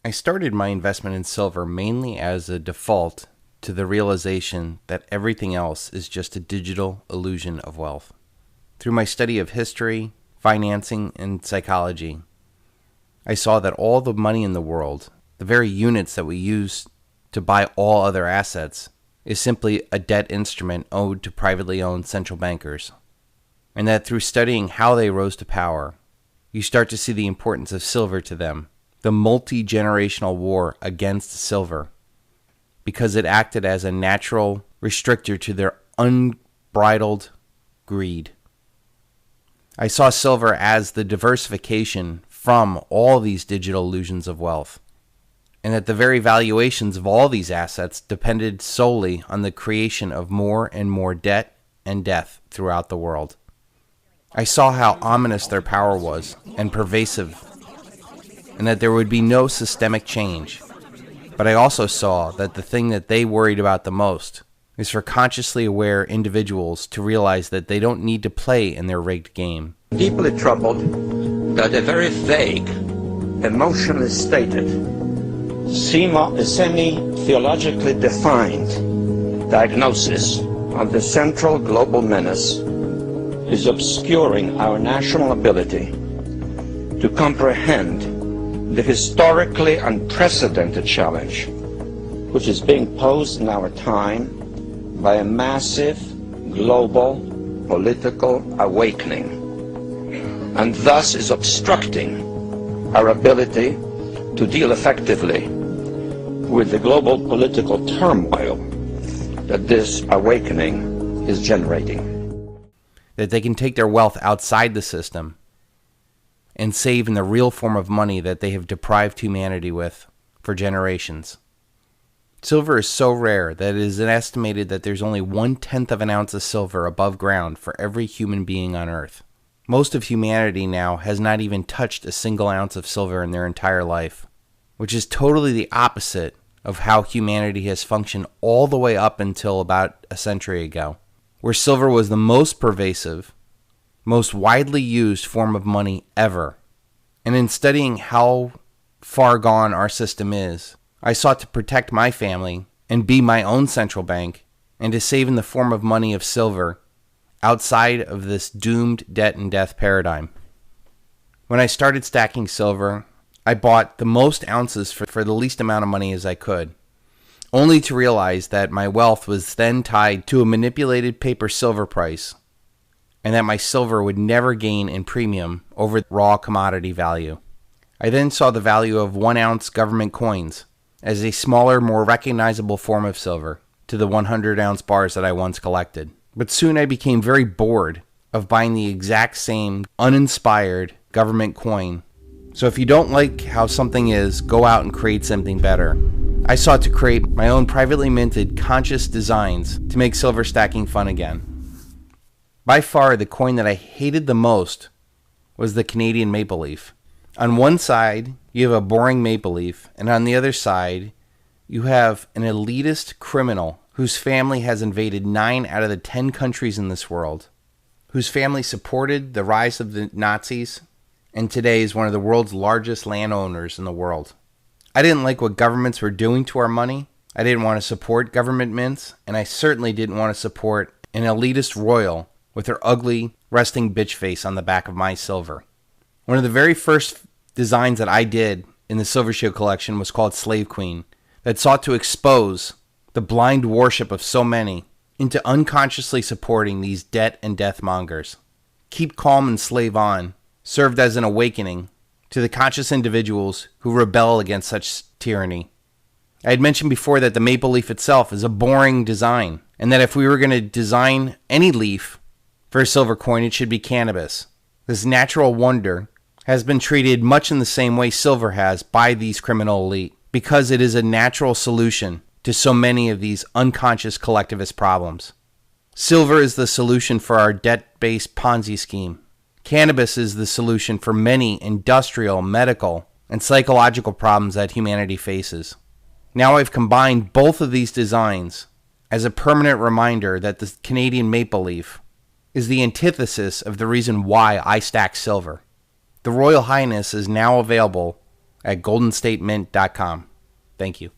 I started my investment in silver mainly as a default to the realization that everything else is just a digital illusion of wealth. Through my study of history, financing, and psychology, I saw that all the money in the world, the very units that we use to buy all other assets, is simply a debt instrument owed to privately owned central bankers. And that through studying how they rose to power, you start to see the importance of silver to them, the multi-generational war against silver, because it acted as a natural restrictor to their unbridled greed. I saw silver as the diversification from all these digital illusions of wealth, and that the very valuations of all these assets depended solely on the creation of more and more debt and death throughout the world. I saw how ominous their power was and pervasive, and that there would be no systemic change. But I also saw that the thing that they worried about the most is for consciously aware individuals to realize that they don't need to play in their rigged game. Deeply troubled that a very vague, emotionally stated, semi-theologically defined diagnosis of the central global menace is obscuring our national ability to comprehend the historically unprecedented challenge which is being posed in our time by a massive global political awakening, and thus is obstructing our ability to deal effectively with the global political turmoil that this awakening is generating. That they can take their wealth outside the system and save in the real form of money that they have deprived humanity with for generations. Silver is so rare that it is estimated that there's only 1/10 of an ounce of silver above ground for every human being on Earth. Most of humanity now has not even touched a single ounce of silver in their entire life, which is totally the opposite of how humanity has functioned all the way up until about a century ago, where silver was the most pervasive, most widely used form of money ever. And in studying how far gone our system is, I sought to protect my family and be my own central bank, and to save in the form of money of silver outside of this doomed debt and death paradigm. When I started stacking silver, I bought the most ounces for the least amount of money as I could, only to realize that my wealth was then tied to a manipulated paper silver price, and that my silver would never gain in premium over raw commodity value. I then saw the value of 1-ounce government coins as a smaller, more recognizable form of silver to the 100-ounce bars that I once collected. But soon I became very bored of buying the exact same uninspired government coin. So if you don't like how something is, go out and create something better. I sought to create my own privately minted conscious designs to make silver stacking fun again. By far, the coin that I hated the most was the Canadian maple leaf. On one side, you have a boring maple leaf, and on the other side, you have an elitist criminal whose family has invaded 9 out of the 10 countries in this world, whose family supported the rise of the Nazis, and today is one of the world's largest landowners in the world. I didn't like what governments were doing to our money. I didn't want to support government mints, and I certainly didn't want to support an elitist royal with her ugly resting bitch face on the back of my silver. One of the very first designs that I did in the Silver Shield collection was called Slave Queen, that sought to expose the blind worship of so many into unconsciously supporting these debt and death mongers. Keep Calm and Slave On served as an awakening to the conscious individuals who rebel against such tyranny. I had mentioned before that the maple leaf itself is a boring design, and that if we were going to design any leaf for a silver coin, it should be cannabis. This natural wonder has been treated much in the same way silver has by these criminal elite, because it is a natural solution to so many of these unconscious collectivist problems. Silver is the solution for our debt-based Ponzi scheme. Cannabis is the solution for many industrial, medical, and psychological problems that humanity faces. Now I've combined both of these designs as a permanent reminder that the Canadian maple leaf is the antithesis of the reason why I stack silver. The Royal Highness is now available at goldenstatemint.com. Thank you.